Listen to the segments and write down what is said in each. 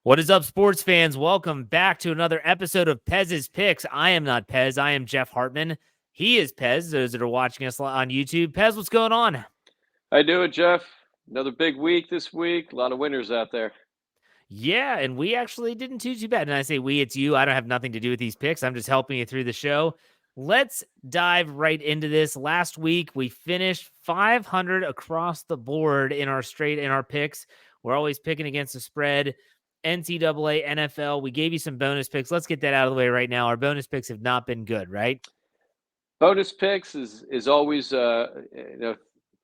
What is up, sports fans? Welcome back to another episode of Pez's Picks. I am not Pez. I am Jeff Hartman. He is Pez, those that are watching us on YouTube. Pez, what's going on? How you doing, Jeff? Another big week this week. A lot of winners out there. Yeah, and we actually didn't do too bad. And I say we, it's you. I don't have nothing to do with these picks. I'm just helping you through the show. Let's dive right into this. Last week, we finished 500 across the board in our picks. We're always picking against the spread. NCAA, NFL. We gave you some bonus picks. Let's get that out of the way right now. Our bonus picks have not been good, right? Bonus picks is always a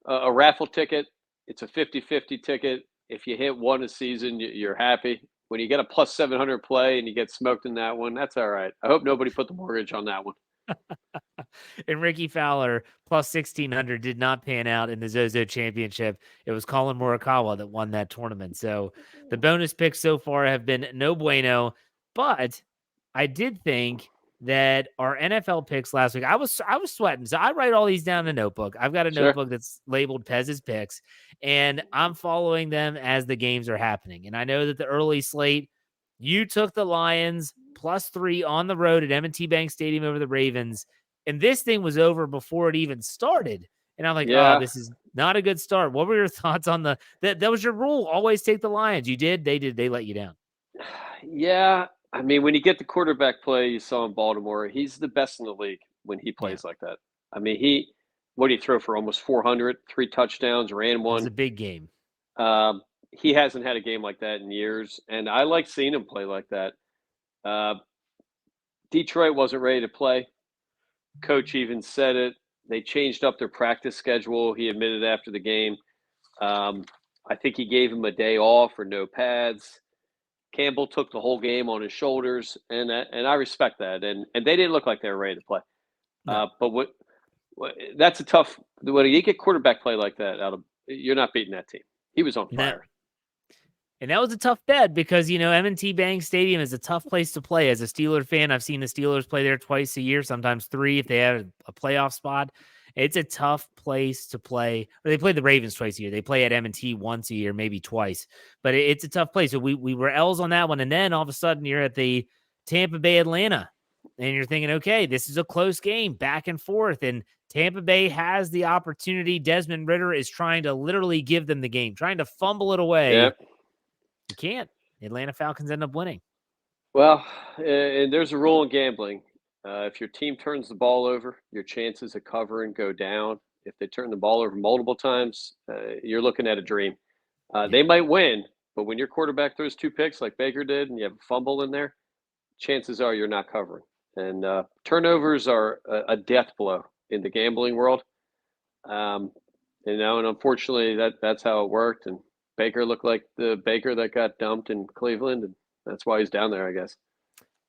raffle ticket. It's a 50-50 ticket. If you hit one a season, you're happy. When you get a plus 700 play and you get smoked in that one, that's all right. I hope nobody put the mortgage on that one. And Ricky Fowler plus 1,600 did not pan out in the Zozo Championship. It was Colin Morikawa that won that tournament. So the bonus picks so far have been no bueno. But I did think that our NFL picks last week, I was sweating. So I write all these down in a notebook. I've got a Sure. notebook that's labeled Pez's picks, and I'm following them as the games are happening. And I know that the early slate, you took the Lions +3 on the road at M&T Bank Stadium over the Ravens. And this thing was over before it even started. And I'm like, oh, Yeah. this is not a good start. What were your thoughts on that was your rule? Always take the Lions. You did. They let you down. Yeah. I mean, when you get the quarterback play you saw in Baltimore, he's the best in the league when he Yeah. plays like that. I mean, what did he throw for almost 400, 3 touchdowns, ran It was one. a big game. He hasn't had a game like that in years, and I like seeing him play like that. Uh, Detroit wasn't ready to play. Coach even said it. They changed up their practice schedule. He admitted after the game. Um, I think he gave him a day off or no pads. Campbell took the whole game on his shoulders, and I respect that. And they didn't look like they were ready to play. No. But that's a tough. When you get quarterback play like that, you're not beating that team. He was on No. fire. And that was a tough bet because, M&T Bank Stadium is a tough place to play. As a Steeler fan, I've seen the Steelers play there twice a year, sometimes three if they have a playoff spot. It's a tough place to play. Or they play the Ravens twice a year. They play at M&T once a year, maybe twice. But it's a tough place. So we were L's on that one. And then all of a sudden you're at the Tampa Bay Atlanta. And you're thinking, okay, this is a close game, back and forth. And Tampa Bay has the opportunity. Desmond Ridder is trying to literally give them the game, trying to fumble it Yeah. away. You can't. Atlanta Falcons end up winning. Well, and there's a rule in gambling. If your team turns the ball over, your chances of covering go down. If they turn the ball over multiple times, you're looking at a dream. Yeah. They might win, but when your quarterback throws 2 picks like Baker did and you have a fumble in there, chances are you're not covering. And turnovers are a death blow in the gambling world. Um, and unfortunately, that's how it worked. And Baker looked like the Baker that got dumped in Cleveland, and that's why he's down there, I guess.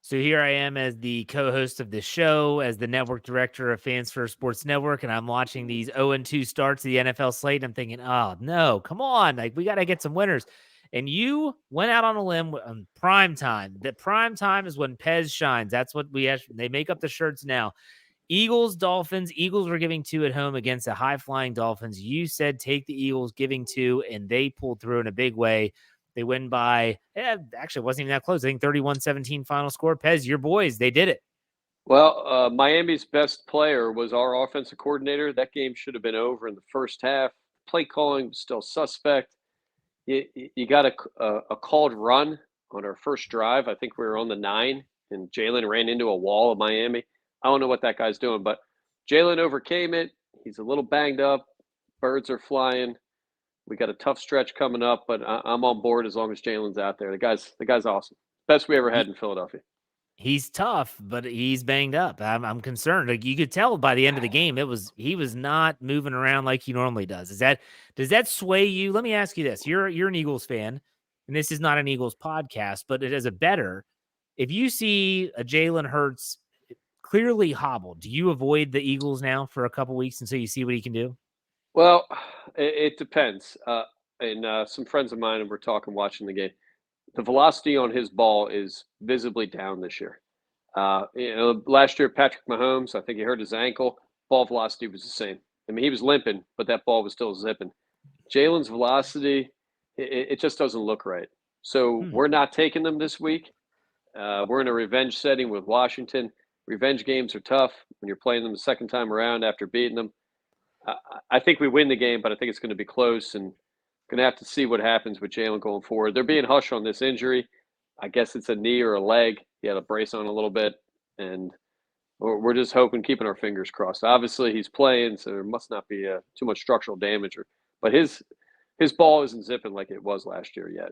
So here I am as the co-host of the show, as the network director of Fans First Sports Network, and I'm watching these 0-2 starts of the NFL slate. And I'm thinking, oh no, come on, like we got to get some winners. And you went out on a limb on prime time. That prime time is when Pez shines. That's what they make up the shirts now. Eagles, Dolphins. Eagles were giving 2 at home against the high-flying Dolphins. You said take the Eagles, giving 2, and they pulled through in a big way. They win by, actually, it wasn't even that close. I think 31-17 final score. Pez, your boys, they did it. Well, Miami's best player was our offensive coordinator. That game should have been over in the first half. Play calling was still suspect. You got a called run on our first drive. I think we were on the 9, and Jalen ran into a wall of Miami. I don't know what that guy's doing, but Jalen overcame it. He's a little banged up. Birds are flying. We got a tough stretch coming up, but I'm on board as long as Jalen's out there. The guy's awesome. Best we ever had in Philadelphia. He's tough, but he's banged up. I'm concerned. Like you could tell by the end of the game, he was not moving around like he normally does. Does that sway you? Let me ask you this: you're an Eagles fan, and this is not an Eagles podcast, but it is a better. If you see a Jalen Hurts clearly hobbled, do you avoid the Eagles now for a couple weeks until you see what he can do? Well, it depends. And some friends of mine were talking watching the game. The velocity on his ball is visibly down this year. Last year, Patrick Mahomes, I think he hurt his ankle. Ball velocity was the same. I mean, he was limping, but that ball was still zipping. Jalen's velocity, it just doesn't look right. So we're not taking them this week. We're in a revenge setting with Washington. Revenge games are tough when you're playing them the second time around after beating them. I think we win the game, but I think it's going to be close, and going to have to see what happens with Jalen going forward. They're being hushed on this injury. I guess it's a knee or a leg. He had a brace on a little bit, and we're just hoping, keeping our fingers crossed. Obviously, he's playing, so there must not be too much structural damage. But his ball isn't zipping like it was last year yet.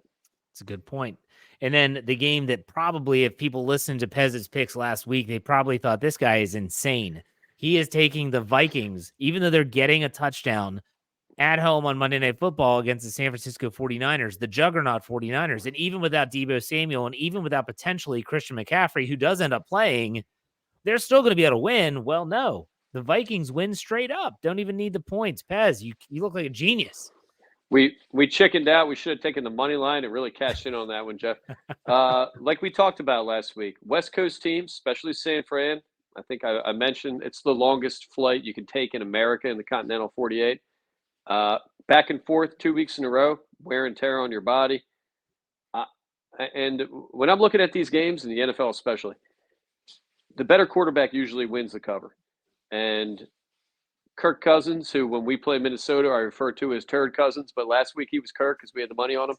That's a good point. And then the game that probably, if people listened to Pez's picks last week, they probably thought this guy is insane. He is taking the Vikings, even though they're getting a touchdown at home on Monday Night Football against the San Francisco 49ers, the juggernaut 49ers. And even without Deebo Samuel and even without potentially Christian McCaffrey, who does end up playing, they're still going to be able to win. Well, no, the Vikings win straight up. Don't even need the points. Pez, you look like a genius. We chickened out. We should have taken the money line and really cashed in on that one, Jeff. Like we talked about last week, West Coast teams, especially San Fran, I think I mentioned it's the longest flight you can take in America in the continental 48. Back and forth 2 weeks in a row, wear and tear on your body. And when I'm looking at these games, in the NFL especially, the better quarterback usually wins the cover. And Kirk Cousins, who when we play Minnesota, I refer to as Turd Cousins, but last week he was Kirk because we had the money on him.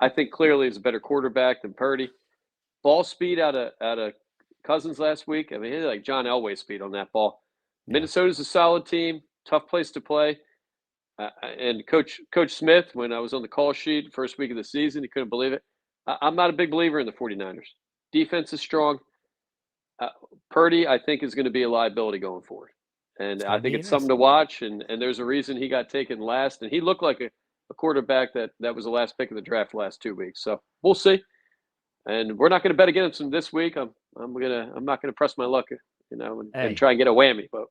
I think clearly is a better quarterback than Purdy. Ball speed out of Cousins last week. I mean, he had like John Elway speed on that ball. Yeah. Minnesota's a solid team, tough place to play. And Coach Smith, when I was on the call sheet first week of the season, he couldn't believe it. I'm not a big believer in the 49ers. Defense is strong. Purdy, I think, is going to be a liability going forward. And I think it's something to watch. And there's a reason he got taken last. And he looked like a quarterback that was the last pick of the draft the last 2 weeks. So we'll see. And we're not going to bet against him this week. I'm not going to press my luck, and try and get a whammy. But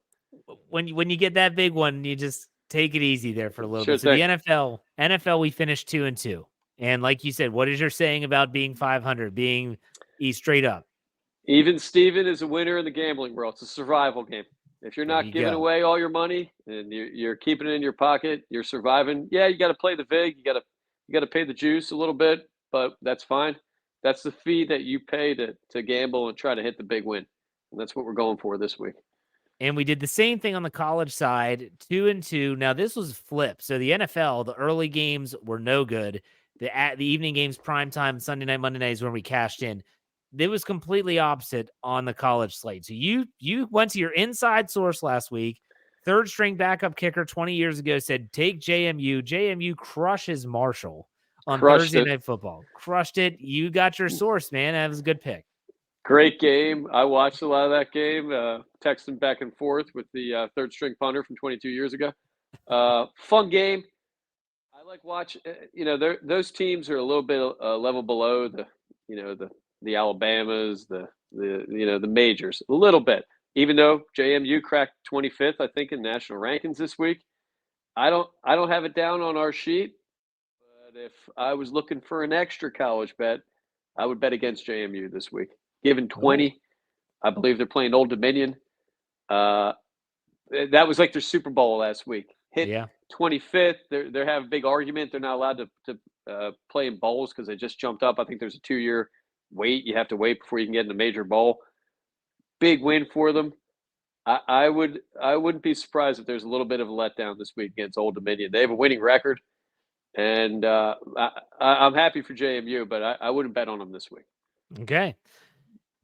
when you get that big one, you just take it easy there for a little bit. So the NFL, we finished 2-2. And like you said, what is your saying about being 500, being straight up? Even Steven is a winner in the gambling world. It's a survival game. If you're not giving away all your money and you're keeping it in your pocket, you're surviving. Yeah, you got to play the vig. You got to pay the juice a little bit, but that's fine. That's the fee that you pay to gamble and try to hit the big win. And that's what we're going for this week. And we did the same thing on the college side, 2-2. Now this was flip. So the NFL, the early games were no good. The evening games, primetime, Sunday night, Monday night is when we cashed in. It was completely opposite on the college slate. So you went to your inside source last week. Third string backup kicker 20 years ago said, take JMU. JMU crushes Marshall on Thursday Night Football. Crushed it. You got your source, man. That was a good pick. Great game. I watched a lot of that game, texting back and forth with the third string punter from 22 years ago. Fun game. I like watch. Those teams are a little bit level below the Alabamas, the majors a little bit. Even though JMU cracked 25th, I think, in national rankings this week. I don't have it down on our sheet, but if I was looking for an extra college bet, I would bet against JMU this week. Given 20, I believe they're playing Old Dominion. That was like their Super Bowl last week. Hit 25th. They're having a big argument. They're not allowed to play in bowls because they just jumped up. I think there's a 2-year wait. You have to wait before you can get in a major bowl. Big win for them. I wouldn't be surprised if there's a little bit of a letdown this week against Old Dominion. They have a winning record, and I'm happy for JMU, but I wouldn't bet on them this week. Okay.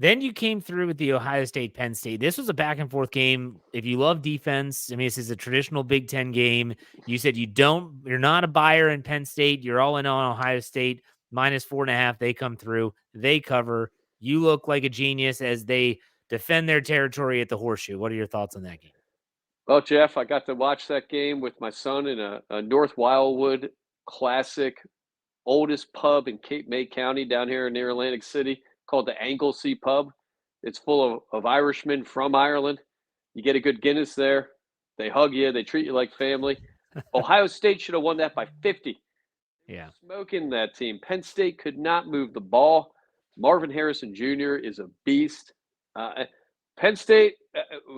Then you came through with the Ohio State-Penn State. This was a back-and-forth game. If you love defense, I mean, this is a traditional Big Ten game. You said you're not a buyer in Penn State. You're all in on Ohio State, -4.5. They come through. They cover. You look like a genius as they defend their territory at the Horseshoe. What are your thoughts on that game? Well, Jeff, I got to watch that game with my son in a North Wildwood classic, oldest pub in Cape May County down here near Atlantic City, called the Anglesey Pub. It's full of Irishmen from Ireland. You get a good Guinness there. They hug you. They treat you like family. Ohio State should have won that by 50. Yeah. Smoking that team. Penn State could not move the ball. Marvin Harrison Jr. is a beast. Penn State,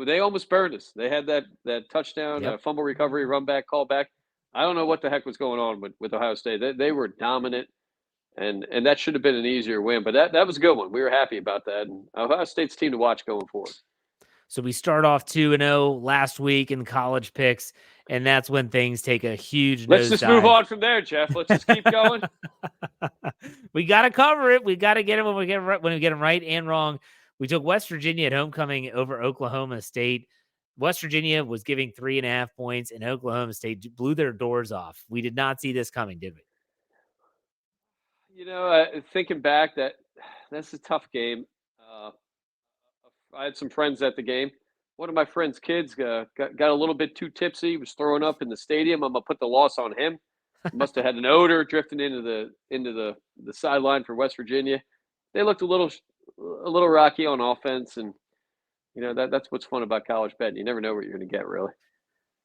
they almost burned us. They had that touchdown, fumble recovery, run back, call back. I don't know what the heck was going on with Ohio State. They were dominant. And that should have been an easier win. But that was a good one. We were happy about that. And Ohio State's team to watch going forward. So we start off 2-0 last week in college picks, and that's when things take a huge Let's just move nosedive. on from there, Jeff. Let's just keep going. We got to cover it. We got to get it when we get them right and wrong. We took West Virginia at homecoming over Oklahoma State. West Virginia was giving 3.5 points, and Oklahoma State blew their doors off. We did not see this coming, did we? Thinking back, that's a tough game. I had some friends at the game. One of my friend's kids got a little bit too tipsy. He was throwing up in the stadium. I'm gonna put the loss on him. Must have had an odor drifting into the sideline for West Virginia. They looked a little rocky on offense, and that's what's fun about college betting. You never know what you're going to get, really.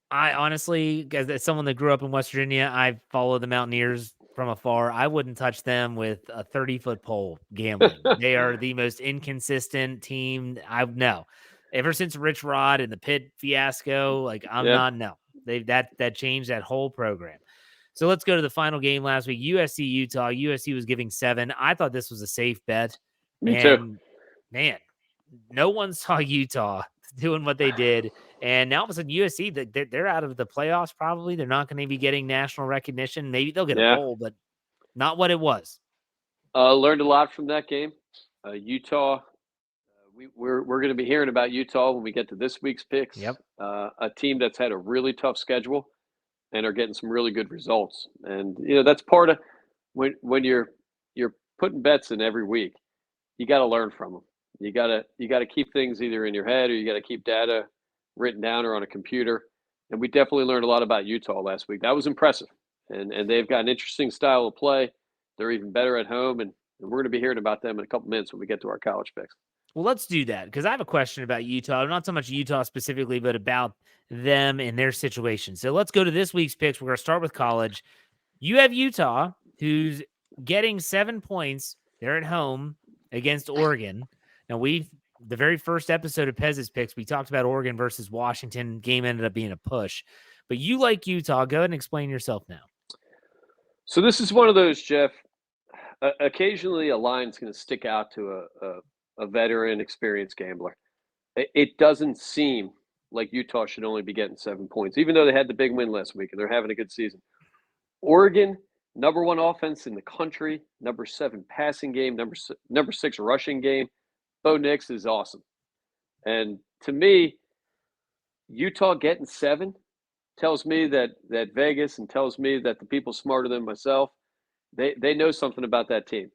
I honestly, as someone that grew up in West Virginia, I follow the Mountaineers from afar. I wouldn't touch them with a 30-foot pole gambling. They are the most inconsistent team I've know. Ever since Rich Rod and the Pitt fiasco, like I'm Yeah. not no. That changed that whole program. So let's go to the final game last week. USC Utah. USC was giving 7. I thought this was a safe bet. Me too. And man, no one saw Utah doing what they did. And now all of a sudden USC, they're out of the playoffs probably. They're not going to be getting national recognition. Maybe they'll get a bowl, but not what it was. Learned a lot from that game. Utah, we're going to be hearing about Utah when we get to this week's picks. Yep. A team that's had a really tough schedule and are getting some really good results. And that's part of when you're putting bets in every week. You got to learn from them. You got to keep things either in your head or you got to keep data written down or on a computer. And we definitely learned a lot about Utah last week. That was impressive. And they've got an interesting style of play. They're even better at home. And we're going to be hearing about them in a couple minutes when we get to our college picks. Well, let's do that because I have a question about Utah. Not so much Utah specifically, but about them and their situation. So let's go to this week's picks. We're going to start with college. You have Utah, who's getting 7 points. They're at home against Oregon. Now, the very first episode of Pez's picks, we talked about Oregon versus Washington. Game ended up being a push. But you like Utah. Go ahead and explain yourself now. So this is one of those, Jeff. Occasionally, a line's going to stick out to a veteran, experienced gambler. It doesn't seem like Utah should only be getting 7 points, even though they had the big win last week and they're having a good season. Oregon, number 1 offense in the country, number 7 passing game, number 6 rushing game. Bo Nix is awesome. And to me, Utah getting 7 tells me that Vegas and tells me that the people smarter than myself, they know something about that team.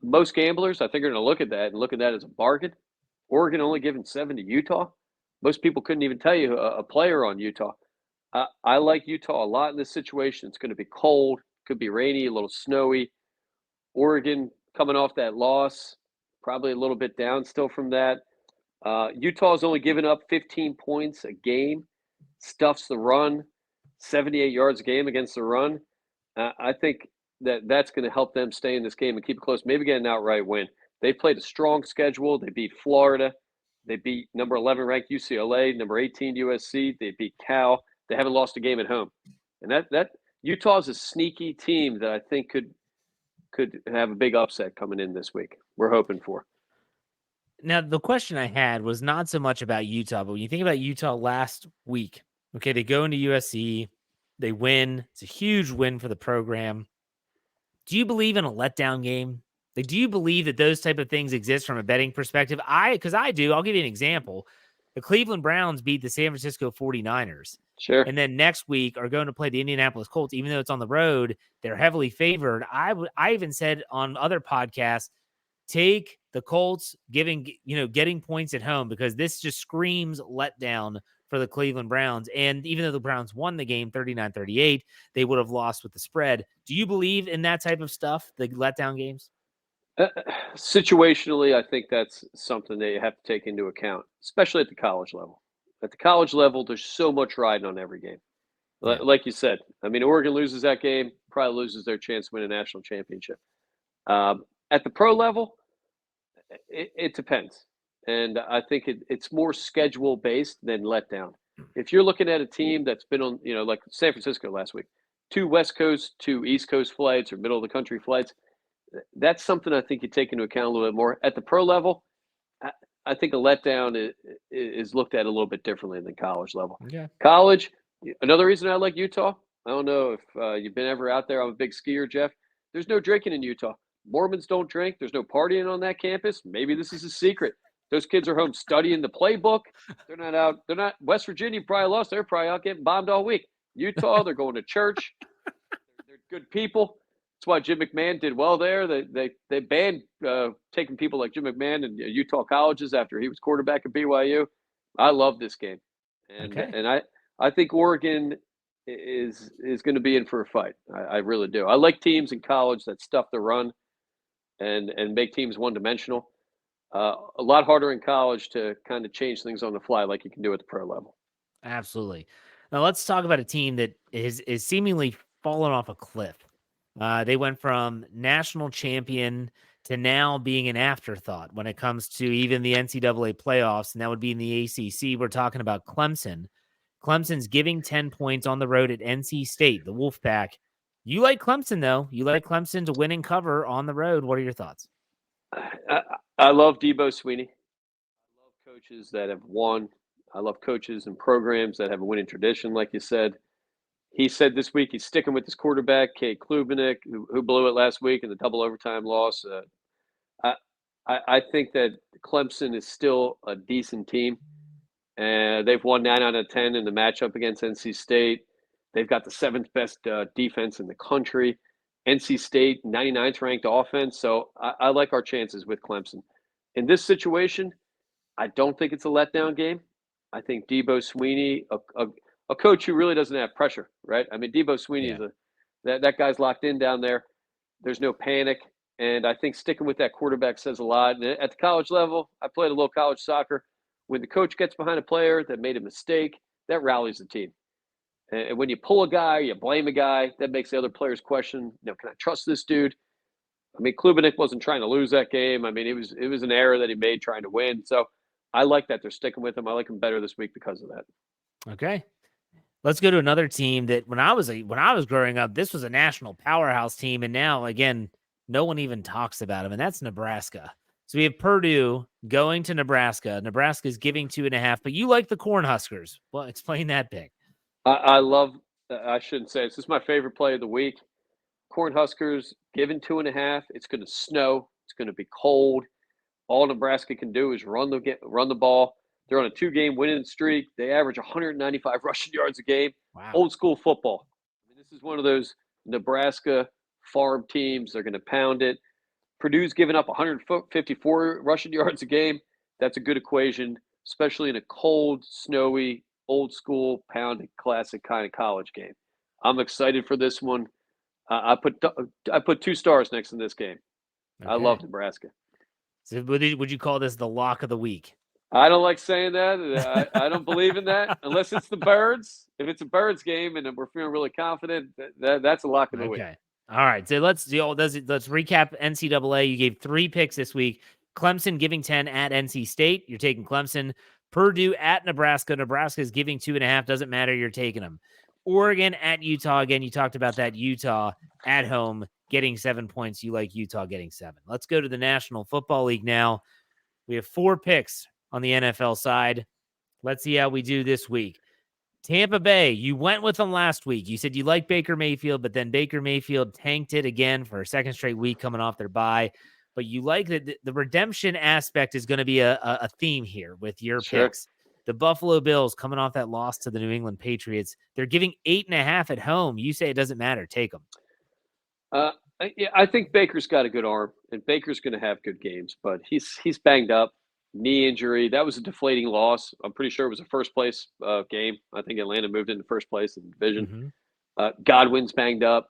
Most gamblers, I think, are going to look at that and look at that as a bargain. Oregon only giving 7 to Utah. Most people couldn't even tell you a player on Utah. I like Utah a lot in this situation. It's going to be cold, could be rainy, a little snowy. Oregon coming off that loss, probably a little bit down still from that. Utah's only given up 15 points a game, stuffs the run, 78 yards a game against the run. I think that's going to help them stay in this game and keep it close, maybe get an outright win. They played a strong schedule. They beat Florida. They beat number 11 ranked UCLA, number 18 USC. They beat Cal. They haven't lost a game at home. And that Utah's a sneaky team that I think could have a big upset coming in this week. We're hoping for. Now, the question I had was not so much about Utah, but when you think about Utah last week, okay, they go into USC, they win. It's a huge win for the program. Do you believe in a letdown game? Like, do you believe that those type of things exist from a betting perspective? Because I do. I'll give you an example. The Cleveland Browns beat the San Francisco 49ers. Sure. And then next week are going to play the Indianapolis Colts, even though it's on the road. They're heavily favored. I even said on other podcasts, take the Colts getting points at home because this just screams letdown for the Cleveland Browns. And even though the Browns won the game 39-38, they would have lost with the spread. Do you believe in that type of stuff, the letdown games? Situationally, I think that's something that you have to take into account, especially at the college level. At the college level, there's so much riding on every game. Yeah. Like you said, I mean, Oregon loses that game, probably loses their chance to win a national championship. At the pro level, it depends. And I think it's more schedule-based than letdown. If you're looking at a team that's been on, like San Francisco last week, two West Coast, two East Coast flights or middle of the country flights. That's something I think you take into account a little bit more. At the pro level, I think a letdown is looked at a little bit differently than college level. Okay. College, another reason I like Utah, I don't know if you've been ever out there. I'm a big skier, Jeff. There's no drinking in Utah. Mormons don't drink. There's no partying on that campus. Maybe this is a secret. Those kids are home studying the playbook. They're not out. They're not. West Virginia probably lost. They're probably out getting bombed all week. Utah, they're going to church. They're good people. That's why Jim McMahon did well there. They banned taking people like Jim McMahon and Utah colleges after he was quarterback at BYU. I love this game, and Okay. I think Oregon is going to be in for a fight. I really do. I like teams in college that stuff the run and make teams one dimensional. A lot harder in college to kind of change things on the fly like you can do at the pro level. Absolutely. Now let's talk about a team that is seemingly fallen off a cliff. They went from national champion to now being an afterthought when it comes to even the NCAA playoffs, and that would be in the ACC. We're talking about Clemson. Clemson's giving 10 points on the road at NC State, the Wolfpack. You like Clemson, though. You like Clemson to win and cover on the road. What are your thoughts? I love Debo Sweeney. I love coaches that have won. I love coaches and programs that have a winning tradition, like you said. He said this week he's sticking with his quarterback, Kate Klubenik, who blew it last week in the double overtime loss. I, I think that Clemson is still a decent team. And they've won 9 out of 10 in the matchup against NC State. They've got the seventh best defense in the country. NC State, 99th ranked offense. So I like our chances with Clemson. In this situation, I don't think it's a letdown game. I think Debo Sweeney, a coach who really doesn't have pressure, right? I mean, Debo Sweeney Yeah. is that guy's locked in down there. There's no panic. And I think sticking with that quarterback says a lot. And at the college level, I played a little college soccer. When the coach gets behind a player that made a mistake, that rallies the team. And when you pull a guy, you blame a guy, that makes the other players question, can I trust this dude? I mean, Klubenik wasn't trying to lose that game. I mean, it was an error that he made trying to win. So I like that they're sticking with him. I like him better this week because of that. Okay. Let's go to another team that when I was growing up, this was a national powerhouse team, and now again, no one even talks about them, and that's Nebraska. So we have Purdue going to Nebraska. Nebraska is giving 2.5, but you like the Cornhuskers. Well, explain that pick. I love. I shouldn't say this is my favorite play of the week. Cornhuskers given 2.5. It's going to snow. It's going to be cold. All Nebraska can do is run the ball. They're on a 2-game winning streak. They average 195 rushing yards a game. Wow. Old school football. I mean, this is one of those Nebraska farm teams. They're going to pound it. Purdue's giving up 154 rushing yards a game. That's a good equation, especially in a cold, snowy, old school, pounded, classic kind of college game. I'm excited for this one. I put 2 stars next to this game. Okay. I love Nebraska. So would you call this the lock of the week? I don't like saying that. I don't believe in that unless it's the Birds. If it's a Birds game and we're feeling really confident, that's a lock of the week. Okay. All right. So let's recap NCAA. You gave 3 picks this week. Clemson giving 10 at NC State. You're taking Clemson. Purdue at Nebraska. Nebraska is giving 2.5. Doesn't matter. You're taking them. Oregon at Utah. Again, you talked about that. Utah at home getting 7 points. You like Utah getting 7. Let's go to the National Football League now. We have 4 picks on the NFL side. Let's see how we do this week. Tampa Bay, you went with them last week. You said you like Baker Mayfield, but then Baker Mayfield tanked it again for a second straight week coming off their bye. But you like that the redemption aspect is going to be a theme here with your picks. The Buffalo Bills coming off that loss to the New England Patriots. They're giving 8.5 at home. You say it doesn't matter. Take them. Yeah, I think Baker's got a good arm, and Baker's going to have good games, but he's banged up, knee injury. That was a deflating loss. I'm pretty sure it was a first place game. I think Atlanta moved into first place in the division. Godwin's banged up.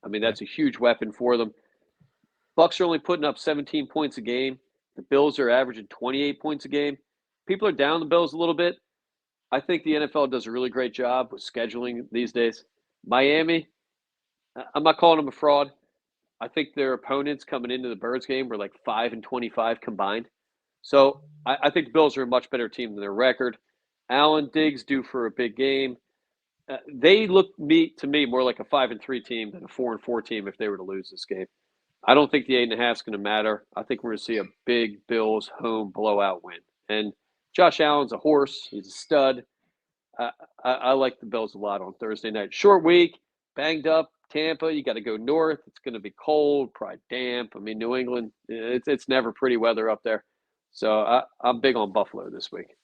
I mean, that's a huge weapon for them. Bucks are only putting up 17 points a game. The Bills are averaging 28 points a game. People are down the Bills a little bit. I think the NFL does a really great job with scheduling these days. Miami, I'm not calling them a fraud. I think their opponents coming into the Birds game were like 5-25 combined. So I think the Bills are a much better team than their record. Allen Diggs due for a big game. They look to me more like a 5-3 team than a 4-4 team if they were to lose this game. I don't think the 8.5 is going to matter. I think we're going to see a big Bills home blowout win. And Josh Allen's a horse. He's a stud. I like the Bills a lot on Thursday night. Short week, banged up. Tampa, you got to go north. It's going to be cold, probably damp. I mean, New England, it's never pretty weather up there. So I'm big on Buffalo this week.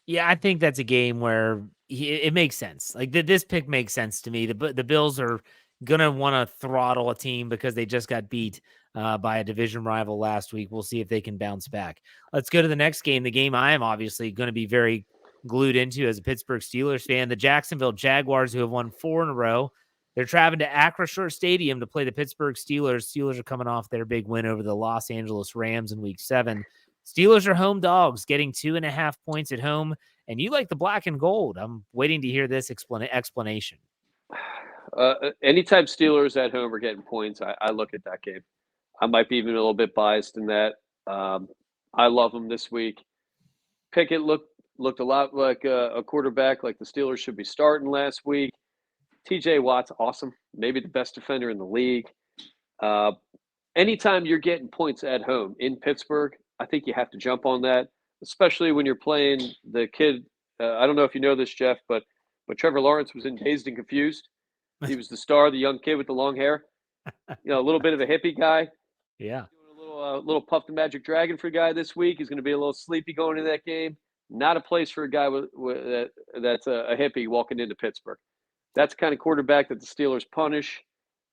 Yeah, I think that's a game where it makes sense. Like this pick makes sense to me. The Bills are gonna want to throttle a team because they just got beat by a division rival last week. We'll see if they can bounce back. Let's go to the next game. The game I am obviously going to be very glued into as a Pittsburgh Steelers fan. The Jacksonville Jaguars, who have won 4 in a row. They're traveling to Acrisure Stadium to play the Pittsburgh Steelers. Steelers are coming off their big win over the Los Angeles Rams in Week 7. Steelers are home dogs, getting 2.5 points at home, and you like the black and gold. I'm waiting to hear this explanation. Anytime Steelers at home are getting points, I look at that game. I might be even a little bit biased in that. I love them this week. Pickett looked a lot like a quarterback, like the Steelers should be starting last week. TJ Watt's awesome, maybe the best defender in the league. Anytime you're getting points at home in Pittsburgh, I think you have to jump on that, especially when you're playing the kid. I don't know if you know this, Jeff, but Trevor Lawrence was in Dazed and Confused. He was the star, the young kid with the long hair. You know, a little bit of a hippie guy. Yeah. Doing a little Puff the Magic Dragon for a guy this week. He's going to be a little sleepy going into that game. Not a place for a guy that's a hippie walking into Pittsburgh. That's the kind of quarterback that the Steelers punish.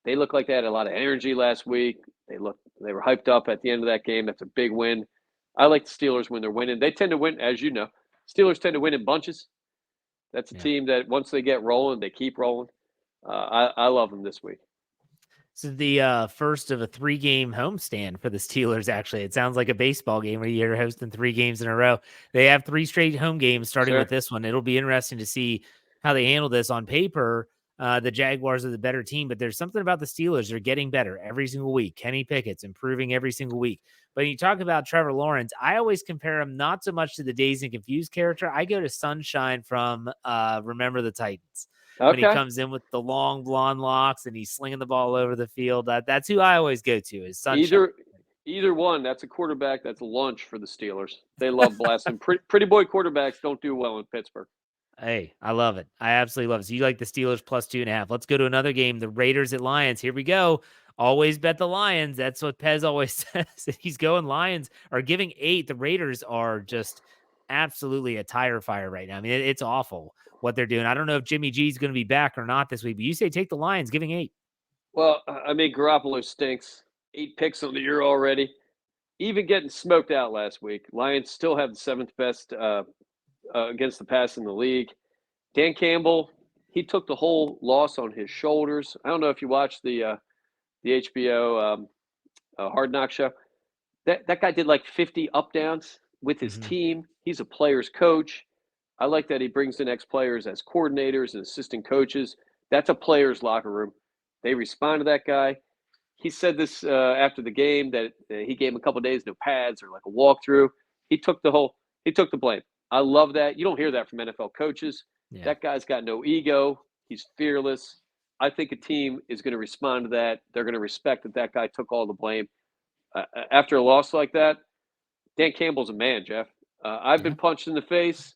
They look like they had a lot of energy last week. They were hyped up at the end of that game. That's a big win. I like the Steelers when they're winning. They tend to win, as you know. Steelers tend to win in bunches. That's a team that once they get rolling, they keep rolling. I love them this week. So the first of a 3-game homestand for the Steelers, actually. It sounds like a baseball game where you're hosting 3 games in a row. They have 3 straight home games starting with this one. It'll be interesting to see how they handle this. On paper, the Jaguars are the better team, but there's something about the Steelers. They're getting better every single week. Kenny Pickett's improving every single week. But when you talk about Trevor Lawrence, I always compare him not so much to the Dazed and Confused character. I go to Sunshine from Remember the Titans. Okay. When he comes in with the long blonde locks and he's slinging the ball over the field. That's who I always go to is Sunshine. Either one. That's a quarterback. That's lunch for the Steelers. They love blasting. Pretty boy quarterbacks don't do well in Pittsburgh. Hey, I love it. I absolutely love it. So you like the Steelers plus 2.5. Let's go to another game. The Raiders at Lions. Here we go. Always bet the Lions. That's what Pez always says. He's going Lions are giving 8. The Raiders are just absolutely a tire fire right now. I mean, it's awful what they're doing. I don't know if Jimmy G is going to be back or not this week, but you say take the Lions, giving 8. Well, I mean, Garoppolo stinks. 8 picks on the year already. Even getting smoked out last week. Lions still have the 7th best against the pass in the league. Dan Campbell, he took the whole loss on his shoulders. I don't know if you watched the HBO Hard Knock show. That guy did like 50 up downs with his team. He's a player's coach. I like that he brings in ex-players as coordinators and assistant coaches. That's a player's locker room. They respond to that guy. He said this after the game that he gave him a couple of days, no pads or like a walkthrough. He took the blame. I love that. You don't hear that from NFL coaches. Yeah. That guy's got no ego. He's fearless. I think a team is going to respond to that. They're going to respect that guy took all the blame. After a loss like that, Dan Campbell's a man, Jeff. I've been punched in the face.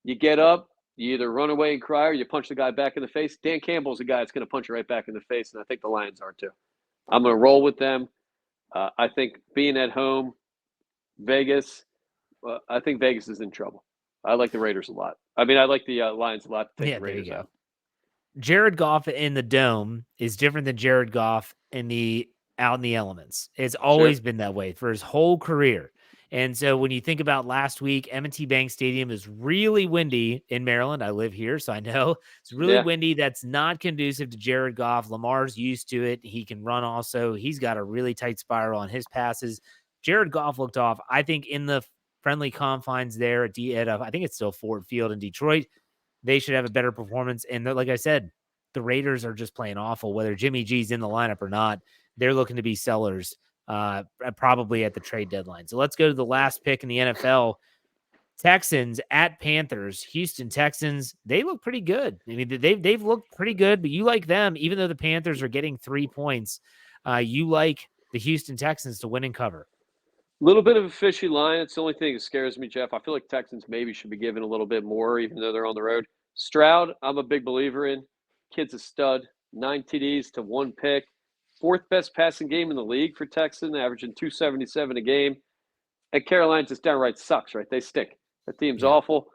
You get up, you either run away and cry or you punch the guy back in the face. Dan Campbell's a guy that's going to punch you right back in the face, and I think the Lions are too. I'm going to roll with them. I think being at home, Vegas, I think Vegas is in trouble. I like the Raiders a lot. I mean, I like the Lions a lot to take the Raiders out. Jared Goff in the dome is different than Jared Goff out in the elements. It's always been that way for his whole career. And so when you think about last week, M&T Bank Stadium is really windy in Maryland. I live here, so I know it's really windy. That's not conducive to Jared Goff. Lamar's used to it. He can run also. He's got a really tight spiral on his passes. Jared Goff looked off, I think, in the friendly confines there at I think it's still Ford Field in Detroit. They should have a better performance. And like I said, the Raiders are just playing awful, whether Jimmy G's in the lineup or not. They're looking to be sellers probably at the trade deadline. So let's go to the last pick in the NFL. Texans at Panthers. Houston Texans, they look pretty good. I mean, they've looked pretty good, but you like them, even though the Panthers are getting 3 points. You like the Houston Texans to win and cover. Little bit of a fishy line. It's the only thing that scares me, Jeff. I feel like Texans maybe should be given a little bit more, even though they're on the road. Stroud, I'm a big believer in. Kid's a stud. 9 TDs to 1 pick. 4th best passing game in the league for Texan, averaging 277 a game. And Carolina just downright sucks, right? They stink. That team's awful.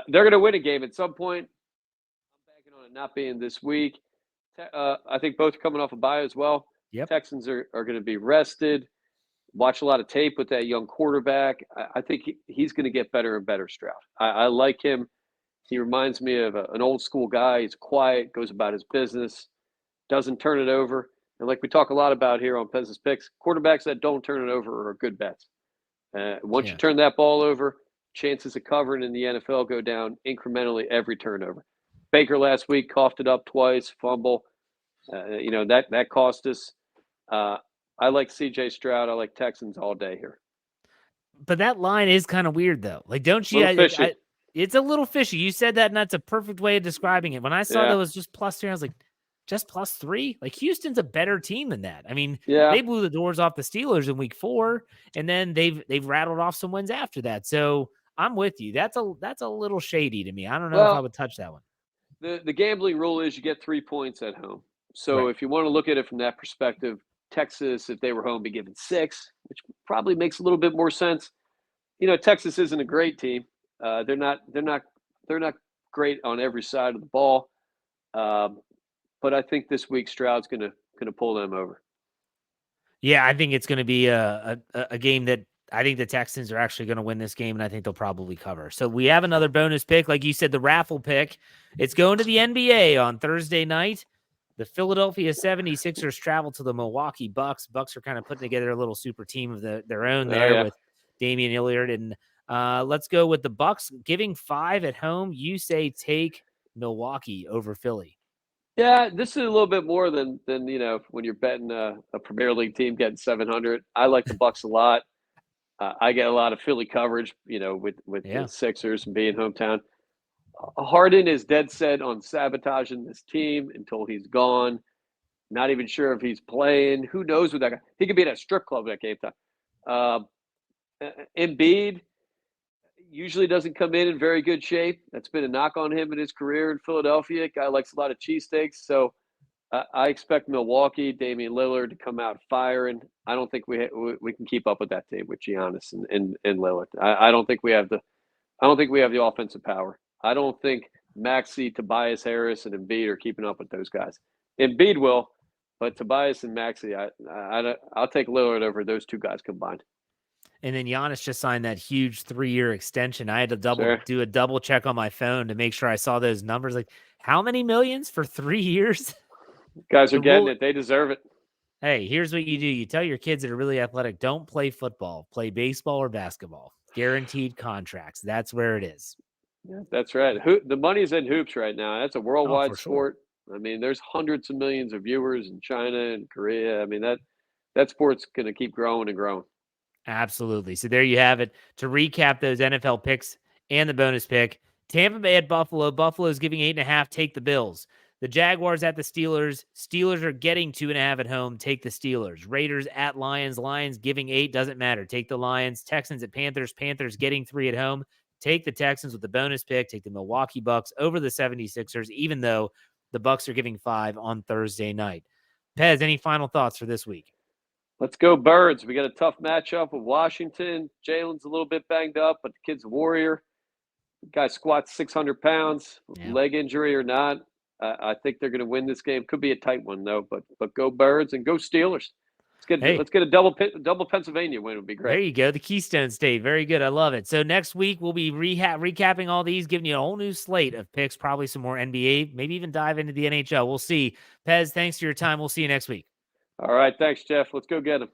They're going to win a game at some point. I'm banking on it not being this week. I think both are coming off a bye as well. Yep. Texans are going to be rested. Watch a lot of tape with that young quarterback. I think he's going to get better and better, Stroud. I like him. He reminds me of an old school guy. He's quiet, goes about his business, doesn't turn it over. And like we talk a lot about here on Pez's Picks, quarterbacks that don't turn it over are good bets. Once you turn that ball over, chances of covering in the NFL go down incrementally every turnover. Baker last week coughed it up twice, fumble. That cost us. I like CJ Stroud. I like Texans all day here. But that line is kind of weird, though. Like, don't you? It's a little fishy. You said that, and that's a perfect way of describing it. When I saw that was just +3, I was like, just +3? Like, Houston's a better team than that. I mean, they blew the doors off the Steelers in week 4, and then they've rattled off some wins after that. So I'm with you. That's a little shady to me. I don't know if I would touch that one. The gambling rule is you get 3 points at home. So if you want to look at it from that perspective, Texas, if they were home, be given 6, which probably makes a little bit more sense. Texas isn't a great team. They're not great on every side of the ball. But I think this week Stroud's going to pull them over. Yeah, I think it's going to be a game that I think the Texans are actually going to win this game, and I think they'll probably cover. So we have another bonus pick. Like you said, the raffle pick. It's going to the NBA on Thursday night. The Philadelphia 76ers travel to the Milwaukee Bucks. Bucks are kind of putting together a little super team of their own there with Damian Lillard. And let's go with the Bucks giving 5 at home. You say take Milwaukee over Philly. Yeah, this is a little bit more than when you're betting a Premier League team getting 700. I like the Bucks a lot. I get a lot of Philly coverage, with the Sixers and being hometown. Harden is dead set on sabotaging this team until he's gone. Not even sure if he's playing. Who knows with that guy? He could be at a strip club at game time. Embiid usually doesn't come in very good shape. That's been a knock on him in his career in Philadelphia. Guy likes a lot of cheesesteaks. So I expect Milwaukee, Damian Lillard to come out firing. I don't think we can keep up with that team with Giannis and Lillard. I don't think we have the offensive power. I don't think Maxey, Tobias Harris, and Embiid are keeping up with those guys. Embiid will, but Tobias and Maxey, I'll take Lillard over those 2 guys combined. And then Giannis just signed that huge 3-year extension. I had to do a double check on my phone to make sure I saw those numbers. Like, how many millions for 3 years? Guys are getting it. They deserve it. Hey, here's what you do. You tell your kids that are really athletic, don't play football. Play baseball or basketball. Guaranteed contracts. That's where it is. Yeah, that's right. The money's in hoops right now. That's a worldwide sport. Sure. I mean, there's hundreds of millions of viewers in China and Korea. I mean, that sport's going to keep growing and growing. Absolutely. So there you have it. To recap those NFL picks and the bonus pick, Tampa Bay at Buffalo. Buffalo is giving 8.5. Take the Bills. The Jaguars at the Steelers. Steelers are getting 2.5 at home. Take the Steelers. Raiders at Lions. Lions giving 8. Doesn't matter. Take the Lions. Texans at Panthers. Panthers getting 3 at home. Take the Texans with the bonus pick. Take the Milwaukee Bucks over the 76ers, even though the Bucks are giving 5 on Thursday night. Pez, any final thoughts for this week? Let's go Birds. We got a tough matchup with Washington. Jalen's a little bit banged up, but the kid's a warrior. The guy squats 600 pounds, leg injury or not. I think they're going to win this game. Could be a tight one, though, but go Birds and go Steelers. Let's get a double Pennsylvania win. Would be great. There you go. The Keystone State. Very good. I love it. So next week we'll be recapping all these, giving you a whole new slate of picks, probably some more NBA, maybe even dive into the NHL. We'll see. Pez, thanks for your time. We'll see you next week. All right. Thanks, Jeff. Let's go get them.